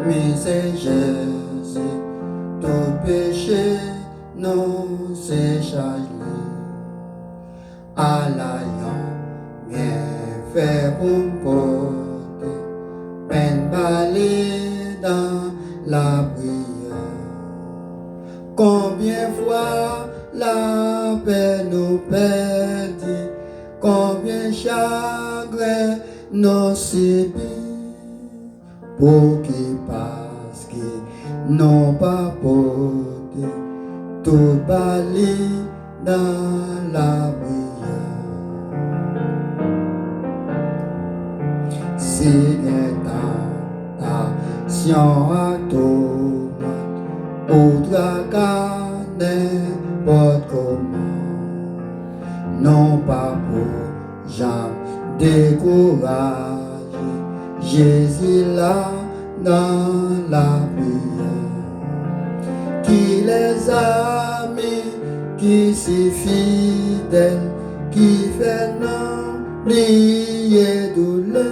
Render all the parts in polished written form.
mais c'est Jésus, tout péché nous échappé. À la bien fait pour porter, peine balée dans la prière. Combien fois la paix nous perdit, combien chagrin nous subit, pour qui parce qu'ils n'ont pas porté, tout balé dans la prière. Si tentation à tout, ou dragar n'importe comment, non pas pour jamais décourager, Jésus là dans la prière. Qui les amis, qui si fidèles, qui fait non oublier douleur,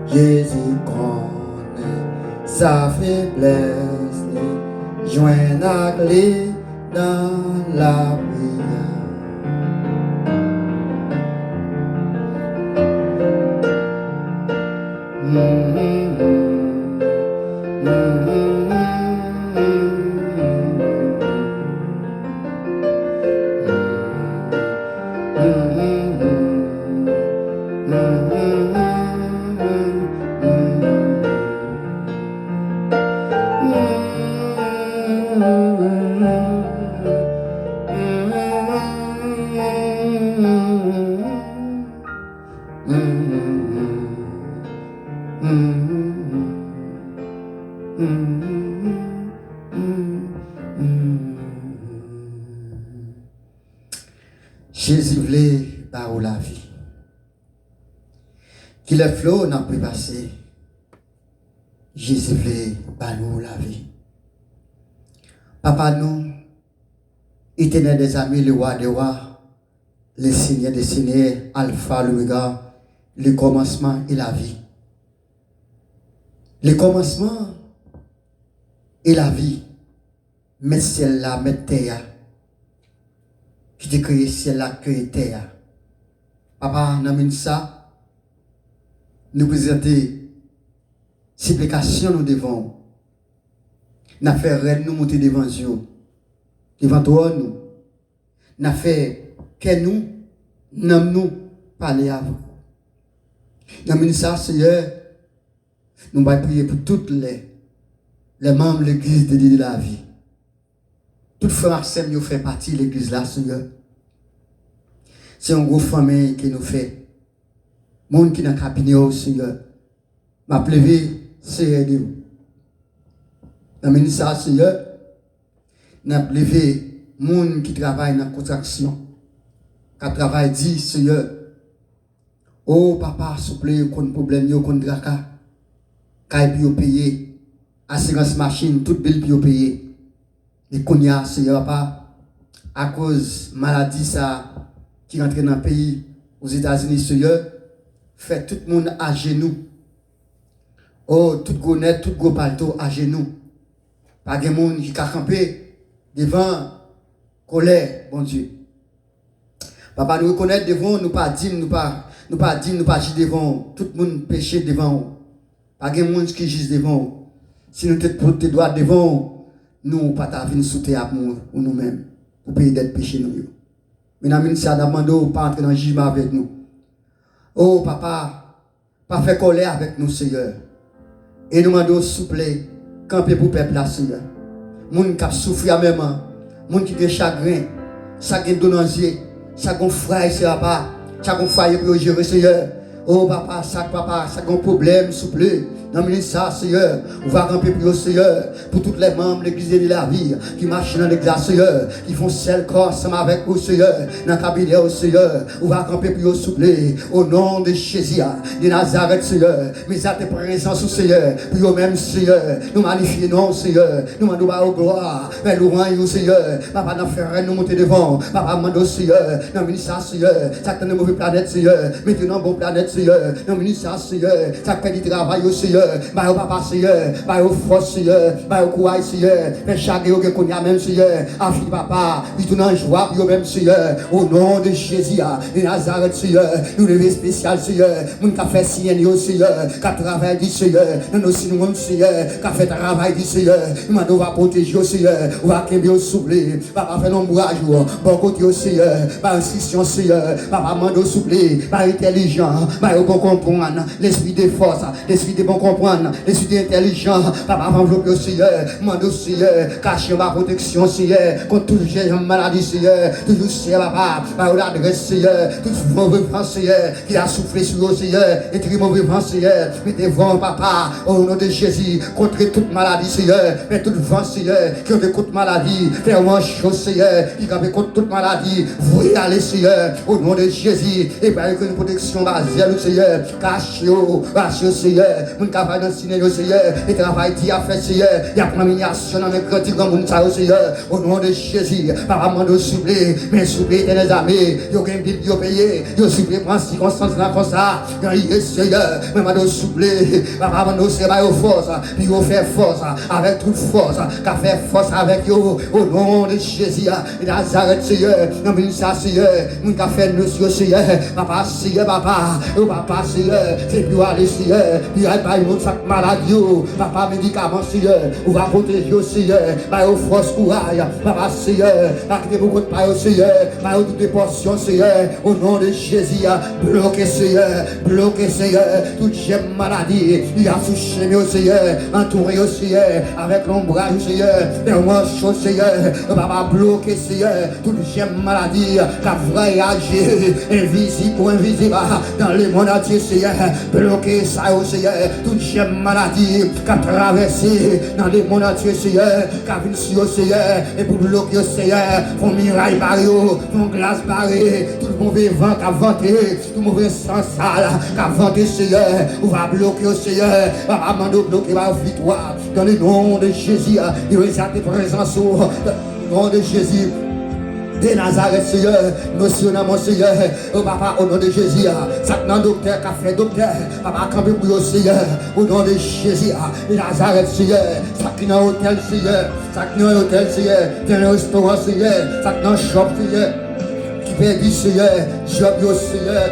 Jésus connaît sa faiblesse, joint à clé dans la prière. Jésus voulait par la vie. Qui les flots n'a plus passé. Jésus voulait par nous la vie. Papa nous, éternel des amis, le roi des rois, le Seigneur des seigneurs, Alpha, l'Oméga, le commencement et la vie. Le commencement et la vie, mais ciel-là, mais terre. Qui te créé ciel-là, créé terre. Papa, nous ça, nous présenter supplication nous devons. Nous fait nous monter devant Dieu. Devant toi, nous. Nous fait que nous parler avant. Nous ça, Seigneur, nous allons prier pour toutes les membres de l'église de la vie. Tout frère Maxime nous fait partie de l'église là, Seigneur. C'est une grosse famille qui nous fait. Monde qui est dans le cabinet, Seigneur. M'a plevé, Seigneur de vous. Dans le ministère, Seigneur, n'a plevé monde qui travaille dans la contraction. Qui travaille dit, Seigneur, oh papa, s'il vous plaît, qu'on problème, qu'on draka. Quand il payer, assurance machine, toute belle puis payer. Mais qu'on y a, Seigneur, pas à cause de maladie ça qui rentre dans le pays, aux États-Unis, Seigneur, fait tout le monde à genoux. Oh, tout gros net, tout gros palto à genoux. Pas de monde qui a campé devant colère, bon Dieu. Papa, nous reconnaître devant, nous pas dire, nous pas agir devant, tout le monde péché devant. Pas de monde qui gise devant. Si nous te droit devant, nous pas ta venir sous terre pour nous-mêmes, pour payer d'être péché nous. Mais nous ça demande pas entrer dans le jugement avec nous. Oh papa, pas faire colère avec nous, Seigneur. Et nous demandons s'il vous plaît, camper pour peuple là, Seigneur. Moun qui souffre même, moun qui a chagrin, ça qui est donanzier, ça qui frère, c'est pas, ça qui frère pour gérer, Seigneur. Oh papa, ça qui a un problème, s'il vous plaît. Dans le ça, Seigneur, on va camper pour Seigneur, pour tous les membres de l'église de la vie, qui marchent dans l'église, Seigneur, qui font seul corps ensemble avec vous, Seigneur, dans le cabinet, Seigneur, on va camper pour souffler, au nom de Jésus, de Nazareth, Seigneur, mais à tes présences, Seigneur, pour eux-mêmes, Seigneur, nous magnifions, non, Seigneur, nous demandons au gloire, mais nous rendons, Seigneur, papa, nous faire nous monter devant, papa, demandons, Seigneur, dans le ça, Seigneur, ça qui est une mauvaise planète, Seigneur, mettez-nous une bonne planète, Seigneur, dans le ça, Seigneur, ça qui fait du travail, Seigneur. Seigneur, bah au papa Seigneur, bah au force Seigneur, bah au courage Seigneur, mais chaque jour que qu'on y a même Seigneur, afin papa, il tourne en joie pour même Seigneur, au nom de Jésus, de Nazareth Seigneur, nous lever spécial Seigneur, nous qui fait signer Seigneur, qui travaille du Seigneur, nous nous signons Seigneur, qui fait travail du Seigneur, nous va protéger Seigneur, on va qu'il au souffler, papa fait l'ombrage, bon côté au Seigneur, par institution Seigneur, papa mando souffler, par intelligent, par bon comprendre, l'esprit de force, l'esprit de bon comprendre, l'esprit d'intelligent, papa enveloppe au Seigneur, mando Seigneur, cacher ma protection Seigneur, contre toute maladie Seigneur, toujours Seigneur papa, par l'adresse Seigneur, tout mauvais vent Seigneur, qui a soufflé sur le Seigneur, et très mauvais vent Seigneur, mettez vent papa, au nom de Jésus, contre toute maladie Seigneur, mais tout vent Seigneur, qui ont de toute maladie, faire chose Seigneur, qui a contre toute maladie, vous y allez Seigneur, au nom de Jésus, et par une protection basée au Seigneur, cachez Seigneur, mon travail dans le cinéma Seigneur, et travail qui a fait Seigneur, il y a promination dans les grands comme mon Seigneur, au nom de Jésus, par amant de souffler, mais souffler les amis, il y a un bill qui a payé, il y a soufflé pour circonstance là comme ça, il y a Seigneur, mais m'a de souffler, par amant de c'est pas force, puis il fait force, avec toute force, qu'a fait force avec vous, au nom de Jésus, et Nazareth Seigneur, dans le ministère Seigneur, nous qu'a fait nous Seigneur, papa Seigneur, papa Seigneur, c'est pour aller Seigneur, puis il y a pas une autre maladie, papa médicament Seigneur, on va protéger Seigneur, par au force courage, papa Seigneur, par beaucoup de paille Seigneur, par toutes les portions Seigneur, au nom de Jésus, bloquez Seigneur, toute gemme maladie, il a touché au Seigneur, entouré au Seigneur, avec l'ombrage Seigneur, fais-moi chaud Seigneur, papa bloqué Seigneur, toute gemme maladie, qu'a voyagé, invisible ou invisible, dans les mondes entiers Seigneur, bloqué ça au Seigneur, toute gemme maladie, qu'a traversé, dans les mondes entiers Seigneur, qu'a vu sur Seigneur, et pour bloquer au Seigneur, pour miraille barré, pour glace barré, tout le mauvais vent qu'a vanté, tout le mauvais sang sale qu'a vanté Seigneur, on va bloquer au Seigneur, on va bloquer ma victoire, dans le nom de Jésus, il y a tes présences, dans le nom de Jésus. De Nazareth, Seigneur, nous sommes mon Seigneur, oh papa, au nom de Jésus, ça n'a docteur, qu'a fait docteur, papa, campé pour le Seigneur, au nom de Jésus, de Nazareth, Seigneur, ça qui n'a hôtel, Seigneur, ça qui n'a hôtel, Seigneur, qui n'a restaurant, Seigneur, ça qui n'a shop, Seigneur, qui paye du Seigneur, job, Seigneur.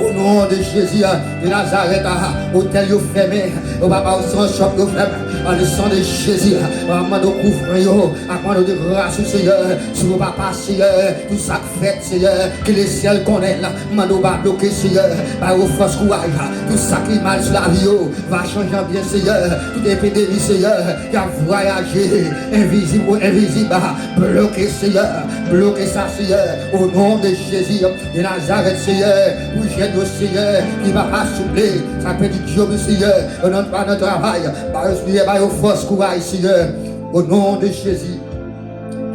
Au nom de Jésus, de Nazareth, hôtel yo fermé, au papa au sang shop yo fermé, dans le sang de Jésus, à moi de couvrir yo, à moi de grâce Seigneur, sur le papa Seigneur, tout ça fait Seigneur, que les ciels connaissent, mando va bloquer Seigneur, par au force courage, tout ça qui est mal sur la vie va changer bien Seigneur, tout épidémie Seigneur, qui a voyagé, invisible ou invisible, bloquer Seigneur, bloquer ça Seigneur, au nom de Jésus, de Nazareth Seigneur, pour au Seigneur, qui va pas souffler, ça fait du Dieu, Seigneur, on n'entre pas dans le travail, par le par force, courage, Seigneur, au nom de Jésus.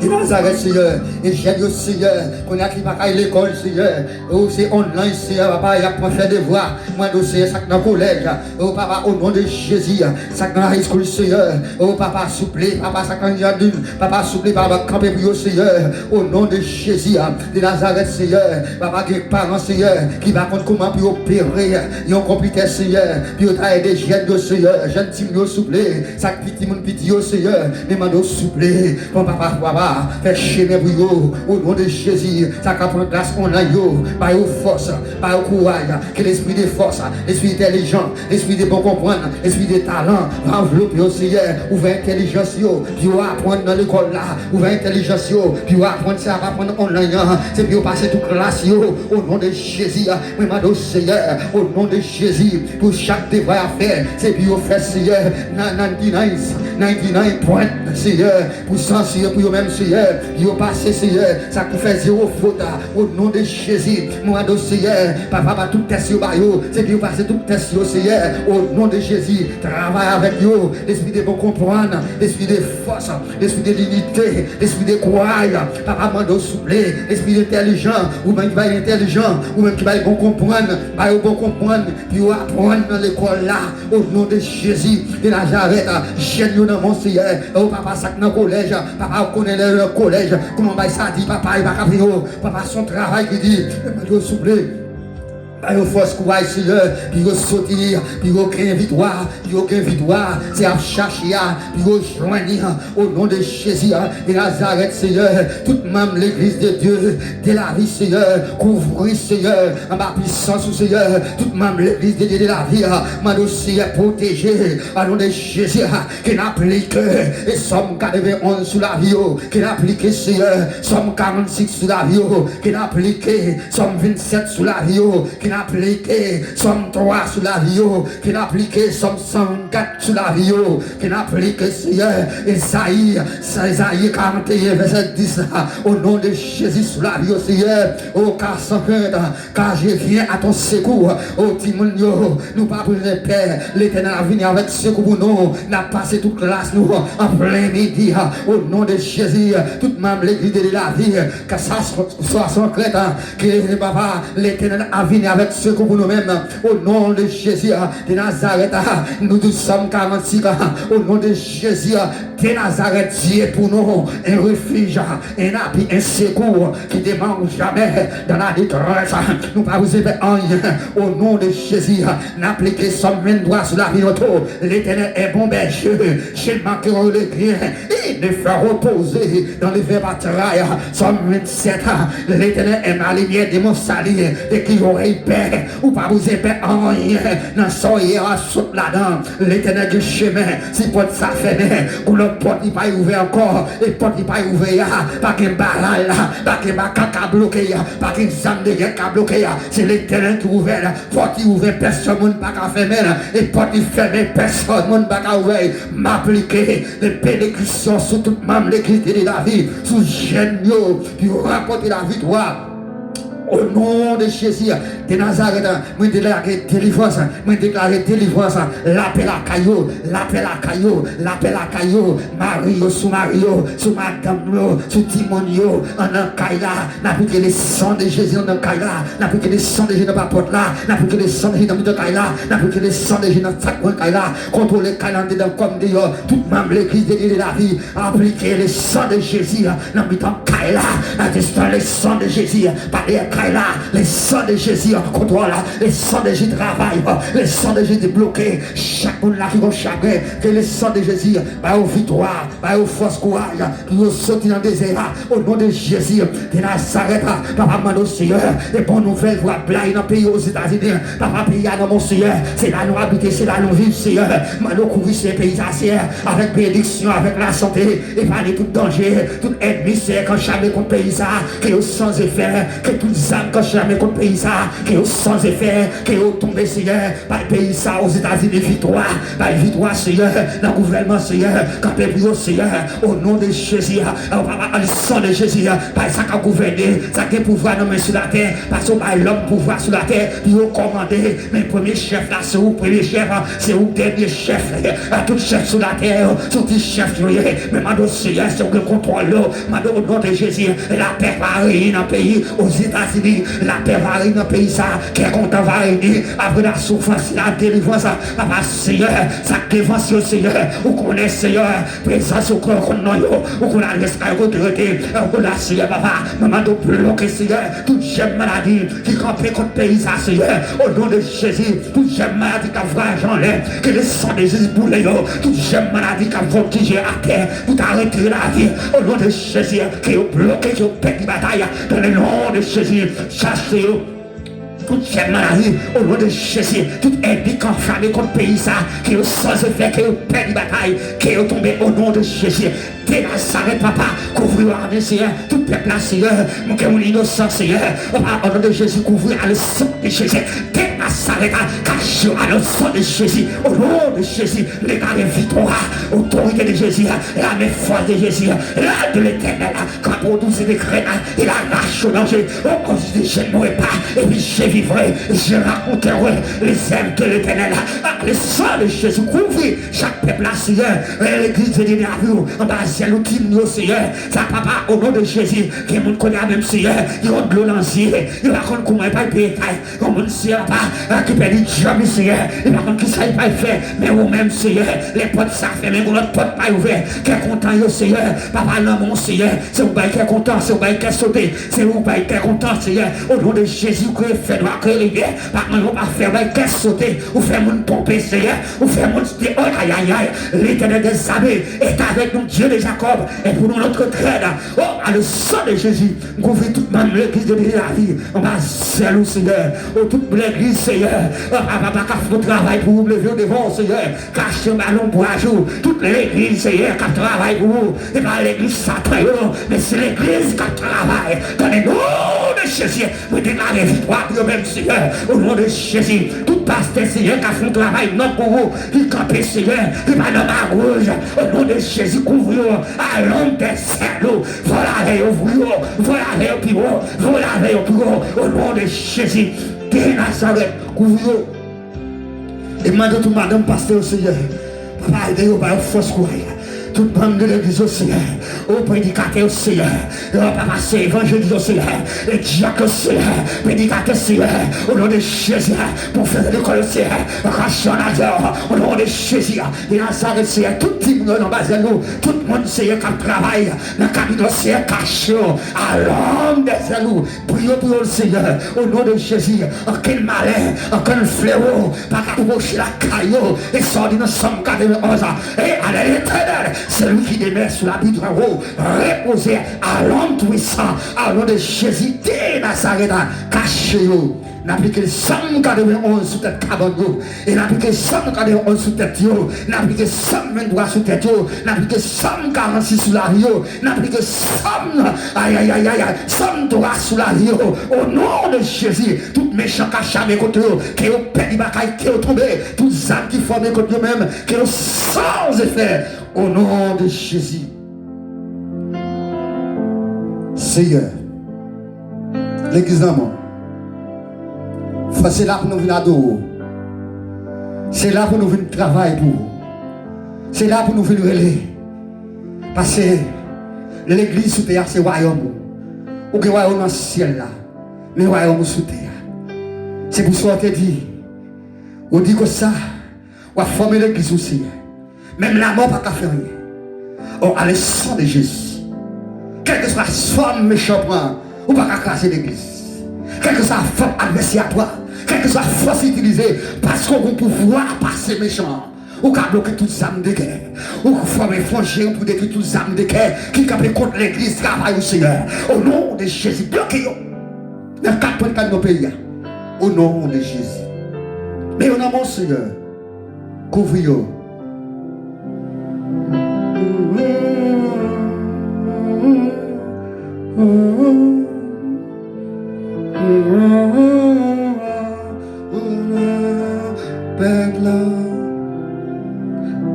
Et Nazareth, Seigneur, et j'aide au Seigneur, qu'on a qui va à l'école, Seigneur, oh, c'est online, Seigneur, papa, il y a pas fait devoir, moi, c'est ça dans le collège, oh, papa, au nom de Jésus, ça dans la high school, Seigneur, oh, papa, souple, papa, ça quand il y a d'une, papa, souple, papa, camper pour Seigneur, au nom de Jésus, de Nazareth, Seigneur, papa, des parents, Seigneur, qui va contre comment puis opérer, ils ont computer, Seigneur, puis ils ont aidé jeunes, Seigneur, jeunes timos, souple, ça petit monde, petit, Seigneur, mais m'a souple, mon papa, fais chemin pour vous, au nom de Jésus, ça va prendre place en yo, par vos forces, par vos courage, que l'esprit de force, l'esprit intelligent, l'esprit de bon comprendre, l'esprit de talent, va envelopper au Seigneur, ouvrir intelligence, puis vous apprendre dans l'école là, ouvrir intelligence, puis vous apprendre ça, va apprendre online, c'est puis vous passer toute classe, au nom de Jésus, mais ma Seigneur, au nom de Jésus, pour chaque devoir à faire, c'est puis vous faire Seigneur, 99 points, Seigneur, pour sentir, pour vous-même, Seigneur, vous passez, Seigneur, ça vous fait zéro faute, au nom de Jésus, moi, Seigneur, papa, va tout tester au baillot, c'est puis vous passez tout tester au Seigneur, au nom de Jésus, travaille avec vous, l'esprit de bon comprendre, l'esprit de force, l'esprit de dignité, l'esprit de courage, papa, mando souple, l'esprit d'intelligent, ou même qui va être intelligent, ou même qui va être bon comprendre, va bon comprendre, puis vous apprendre dans l'école là, au nom de Jésus, de Nazareth, j'aime dans mon Seigneur, oh papa, ça dans le collège, papa, connaît le collège, comment ça dit, papa, il va faire, papa, son travail qui dit, mando souple, Par force courage, Seigneur, puis sortir, puis aucune victoire, puis aucune victoire, c'est à chercher, puis joindre au nom de Jésus de Nazareth, Seigneur, toute même l'église de Dieu, de la vie, Seigneur, couvrir, Seigneur, en ma puissance, Seigneur, toute même l'église de Dieu de la vie, mon dossier protégé, au nom de Jésus, qui n'applique, et Somme 91 sous la vie, qui n'applique, Seigneur, Somme 46 sous la vie, qui n'applique, Somme 27 sous la vie, qui n'applique, Somme 3 sous la vie, qui n'applique, Somme 104 sous la vie, qui n'applique, Seigneur, Isaïe 41, verset 10, au nom de Jésus sous la vie, Seigneur, au car sans crainte, car je viens à ton secours, au Timonio, nous pas pour le Père, l'Éternel a venu avec secours pour nous, n'a passé toute classe nous, en plein midi, au nom de Jésus, toute même l'église de la vie, que ça soit sans crainte, que papa, l'Éternel a venu avec secours pour nous-mêmes, au nom de Jésus de Nazareth, nous tous sommes 46, au nom de Jésus de Nazareth, Dieu pour nous, un refuge, un appui, un secours qui ne manque jamais dans la détresse. Nous pas vous aider en rien, au nom de Jésus, n'appliquez somme 23 sur la vie de notre. L'Éternel est bon berger, je ne manquerai le bien, il ne fait reposer dans les verts batailles. Somme 27, l'Éternel est ma lumière de mon salut, et qui aurait paix, ou pas vous aider en rien, dans son hier saute là-dedans. L'Éternel du chemin, si porte sa fenêtre, ou le porte n'est pas ouvert encore, et porte n'est pas ouvert, pas qu'un barrage, pas qu'un caca bloqué, pas qu'un zam de guerre bloqué, c'est l'Éternel qui ouvert, porte qui ouvert, personne ne pas qu'à fermer, et porte qui ferme, personne ne pas qu'à ouvrir, m'appliquer les bénédictions sur toute même l'église de la vie, sous géniaux, puis rapporter la victoire. Au nom de Jésus de Nazareth, je déclare délivrance, l'appel à Caillou, Mario, sous Madame, sous Timonio, en Kaila, n'a plus que le sang de Jésus en Kaila, n'a plus que le sang de Jésus dans la porte là, n'a plus que le sang de Jésus dans le Kaila, n'a plus que le sang de Jésus dans le Kaila, contre les calendriers comme Dieu, toute même l'église de la vie, appliquer le sang de Jésus dans le Kaila, attestant le sang de Jésus, par les Kaila, les sangs de Jésus en contrôle, les sangs de Jésus travaillent, les sangs de Jésus bloqués, chaque monde là qui va chagrin, que les sangs de Jésus, par aux victoires, par aux forces courage, qui nous sortent dans le désert, au nom de Jésus, de Nazareth, papa mano Seigneur, les bonnes nouvelles voient blaguer dans le pays aux États-Unis, papa pays dans mon Seigneur, c'est là nous habiter, c'est là nous vivre, Seigneur, mano couvrir ces pays anciens, avec bénédiction, avec la santé, et parler tout danger, tout ennemi, c'est quand jamais contre pays ça, que sans effet, que tout âme quand jamais contre pays ça, qui est sans effet, qui est tombé, Seigneur, par le pays ça, aux États-Unis, victoire, par victoire, Seigneur, dans le gouvernement, Seigneur, quand le plus Seigneur, au nom de Jésus, le sang de Jésus, par ça qu'a gouverné, ça qui est pouvoir nommer sur la terre, parce que par l'homme pouvoir sur la terre, il a commandé, mais le premier chef là, c'est où, premier chef, c'est où, dernier chef, à tout chef sur la terre, sur tout chef, mais maintenant, Seigneur, c'est le contrôle, maintenant, au nom de Jésus, la paix va régner dans le pays, aux États-Unis, la paix va régner dans le pays, ça, qui est content va régner, après la souffrance, la délivrance, papa, Seigneur, ça défense, Seigneur, ou qu'on est, Seigneur, présence au corps, qu'on a, ou qu'on a l'escalier retraité, ou qu'on a, Seigneur, papa, maman, de bloquer, Seigneur, toute j'aime maladie, qui campait contre le pays, ça, Seigneur, au nom de Jésus, toute j'aime maladie qui a voyagé en l'air, que le sang de Jésus boule, toute j'aime maladie qui a voltigé à terre, pour arrêter la vie, au nom de Jésus, qui est bloqué, qui est perdu bataille, dans le nom de Jésus, chassez toute cette maladie, au nom de Jésus, toute ennemi enflammé contre le pays, ça, qui est sans effet, qui est perdu bataille, qui est tombé au nom de Jésus. T'es Nazareth, papa, couvrir l'armée, Seigneur, tout peuple là, Seigneur, mon cœur, mon innocent, Seigneur, au nom de Jésus, couvrir le sang de Jésus. T'es Nazareth, caché à le sang de Jésus, au nom de Jésus, les gars de victoire, autorité de Jésus, la main forte de Jésus, la de l'éternel, quand on nous est grenades, il arrache au danger, au cause de je ne mourrai pas, et puis je vivrai, je raconterai les œuvres de l'éternel, le sang de Jésus, couvrir chaque peuple là, Seigneur, l'église de l'énergie, en bas, c'est le qui nous, Seigneur, ça papa, au nom de Jésus, qui nous connaît même, Seigneur, qui ont de l'eau lancée, il raconte comment il va payer, comment monde, Seigneur, qui perd du job, Seigneur, et par contre, qui ça pas fait, mais vous-même, Seigneur, les portes ça fait, mais votre porte pas ouverte, qui est content, Seigneur, papa, non, mon Seigneur, c'est vous qui est content, c'est vous qui est sauté, c'est vous qui est content, Seigneur, au nom de Jésus, que fait droit, que les gars, par contre, pas faire, qui est sauté, ou faire mon pomper, Seigneur, ou faire mon dire, oh, aïe, aïe, aïe, l'éternel des armées est avec nous, Dieu de Jacob, et pour nous, notre traîne, oh, à le sang de Jésus, couvrir toute ma l'église de la vie, on va zèle, Seigneur, oh, toute l'église, Seigneur, papa, qui fait travail pour vous, lever devant, Seigneur, cacher un ballon pour un jour, toute l'église, Seigneur, qui travaille pour vous, et pas l'église sacrée, mais c'est l'église qui travaille, dans le nom de Jésus, vous déclarez victoire pour vous-même, Seigneur, au nom de Jésus, tout pasteur, Seigneur, qui fait un travail, non pour vous, qui campe, Seigneur, qui va dans ma rouge, au nom de Jésus, couvre à l'homme des cerveaux, voilà les ouvriers, voilà les pivot, voilà les pivot, au nom de Jésus, de Nazareth, couvre. Et demandez tout madame pasteur au Seigneur, papa aidez-vous par force courage. Toute bande de l'église au Seigneur, au prédicateur au Seigneur, papa c'est évangéliste au Seigneur, et diacre au Seigneur, prédicateur au Seigneur, au nom de Jésus, pour faire l'école au Seigneur, rationnateur, au nom de Jésus, et Nazareth Seigneur, tout le monde dans bas de nous, tout le monde Seigneur qui travaille, dans le cabinet Seigneur caché, à l'homme des nous, prions pour le Seigneur, au nom de Jésus, en quel malin, en quel fléau, pas qu'à approcher la caillou, et sortir dans Somme 91, et à l'éternel. Celui qui demeure sur la vitre en haut, reposé à l'homme puissant, à l'homme de Jésus, de Nazareth, cachez-vous. N'appliquez le 191 sous tête cabane, et n'appliquez 191 sous tête, n'appliquez 123 sous tête, n'appliquez 146 sous la rio, n'appliquez 100, aïe aïe aïe aïe, 103 sous la rio, au nom de Jésus, tout méchant cachamé contre eux, qui ont perdu bataille, qui ont tombé, toutes les âmes qui forment contre eux-mêmes, qui ont sans effet. Au nom de Jésus. Seigneur, l'église d'amour, c'est là pour nous venir adorer. C'est là pour nous venir travailler pour. C'est là pour nous venir relayer. Parce que l'église sous terre, c'est le royaume. Ou que le royaume dans le ciel là. Mais le royaume sous terre. C'est pour ça qu'on te dit. On dit que ça, on va former l'église aussi. Même la mort n'a pas faire rien. Oh, à le sang de Jésus. Quelle que soit la forme méchante, ou pas qu'à casser l'église. Quelle que soit la forme adversaire à toi. Quelle que soit la force utilisée. Parce qu'on peut pouvoir passer méchant. Ou qu'à bloquer toutes les âmes de guerre. Ou qu'à former frontières pour détruire toutes les âmes de guerre. Qui campent contre l'église, travaille au Seigneur. Au nom de Jésus, bloquez-vous. Dans le 4.4 de nos pays. Au nom de Jésus. Mais au nom de mon Seigneur, couvrez-vous. Pegla,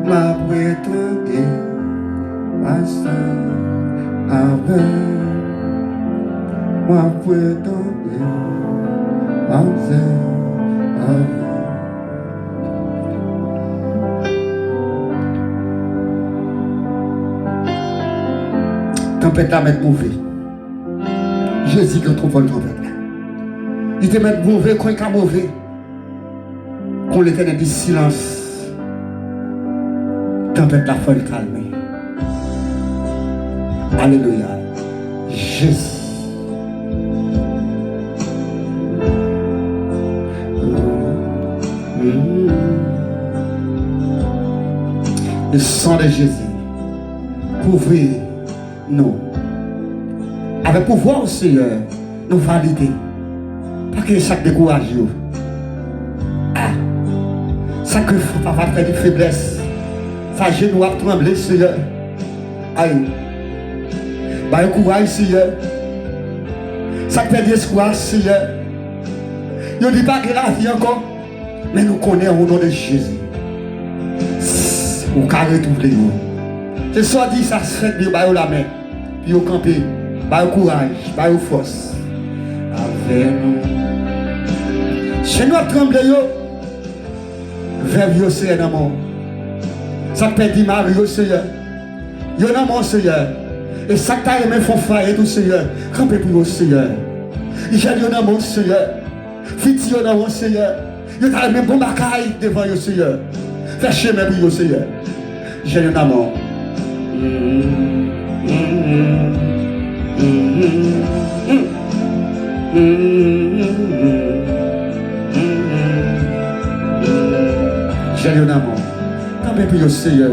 ma puerta basta avec ma puerta avec. Tempête là met mauvais. Jésus qui trouve le tempête là. Il te met mauvais quand il est mauvais. Quand l'éternel dit silence. Tempête là faut le calmer. Alléluia. Jésus. Le sang de Jésus. Couvrez nous. Avec pouvoir, Seigneur, nous valider. Pas que chaque décourage. Ça que papa fait de faiblesse. Ça genou a tremblé, Seigneur. Aïe. Bah, courage, Seigneur. Ça fait d'espoir, Seigneur. Ne dit pas que la vie encore. Mais nous connaissons au nom de Jésus. Au carré tout les mots. C'est soit dit ça se fait, bah la main. Puis au camper, bah courage, bah force. Avec nous. Chez nous tremblé yo. Vers yo Seigneur dans mon. Ça peut dire Marie au Seigneur. Yo dans mon Seigneur. Et ça t'a aimé font faillir tout Seigneur. Campez pour le Seigneur. J'ai dit dans mon Seigneur. Fiti dans mon Seigneur. Yo t'a même bon bagaille devant yo Seigneur. Fais chemin pour yo Seigneur. J'ai un amour. J'ai un amour. Campez pour yo Seigneur.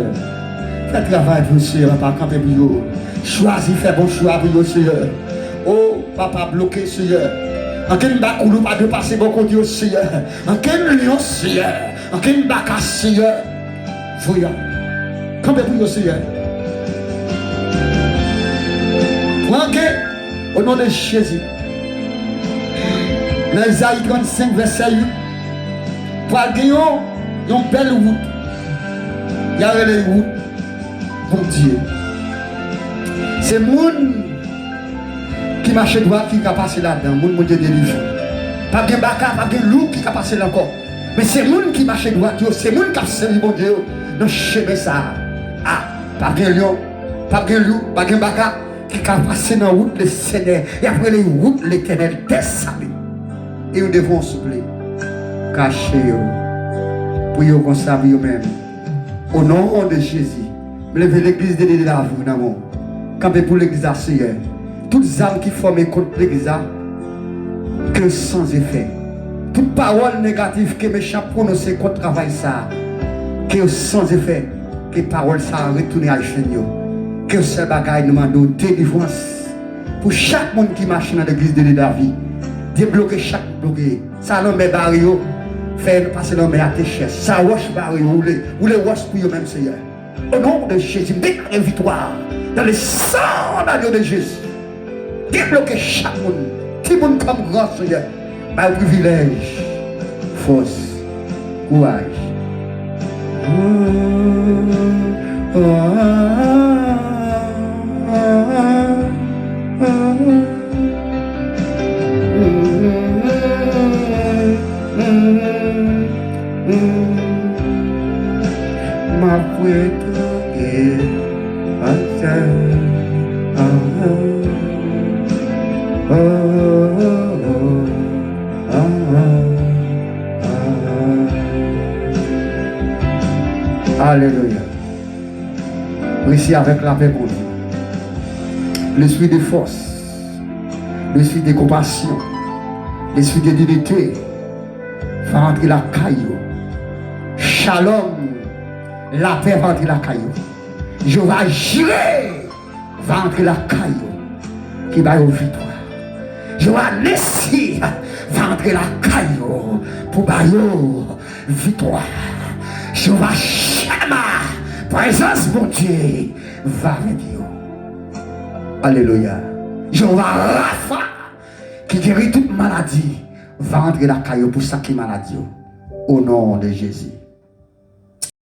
Fais travail pour yo Seigneur, papa. Campez pour yo. Choisis, fais bon choix pour yo Seigneur. Oh, papa bloqué Seigneur. En quel bacoulou pas de passer beaucoup de Seigneur. En quel lion Seigneur. En quel baka Seigneur. Voyons. Campez pour yo Seigneur. Au nom de Jésus. Dans Isaïe 35, verset 8. Pour gagner une belle route. Il y a les routes pour Dieu. C'est moun qui marche droit qui a passé là-dedans. Moun mon Dieu délivre. Pas de baka, pas de loup qui a passé là encore. Mais c'est moun qui marche droit. C'est moun qui a servi mon Dieu. Dans le chemin ça. Ah, pas de lion, pas de loup, pas de baka. Qui a passé dans la route de Seigneur et après les routes de l'Éternel descendent. Et nous devons souffler, cacher pour nous conserver eux-mêmes. Au nom de Jésus, levez l'église de la vie dans le monde. Campez pour l'église à Seigneur. Toutes les âmes qui forment contre l'église, que sans effet. Toute parole négative que méchant prononce contre le travail, ça, que sans effet. Que parole ça retourne à l'Éternel. Que ce bagage nous demande délivrance pour chaque monde qui marche dans l'église de David. Débloquer chaque bloqué. Ça l'homme est barré, faire passer l'homme à tes chaises. Ça wash barré, ou les wash pour eux-mêmes, Seigneur. Au nom de Jésus, déclare victoire dans le sang d'agneau de Jésus. Débloquer chaque monde. Tout le monde comme grand, Seigneur. Par privilège, force, courage. Ma puerta que pasa. Alléluia. Ici avec la paix pour Dieu. L'esprit de force, l'esprit de compassion, l'esprit de dignité va rentrer la caillou. Shalom, la paix va rentrer la caillou. Je vais gérer, va rentrer la caillou qui va au victoire. Je vais laisser, va rentrer la caillou pour bailler victoire. Je vais chama, présence mon Dieu, va venir. Alléluia. Je vais Rafa, qui guérit toute maladie, va rentrer la caillou pour ça qui est maladie. Au nom de Jésus.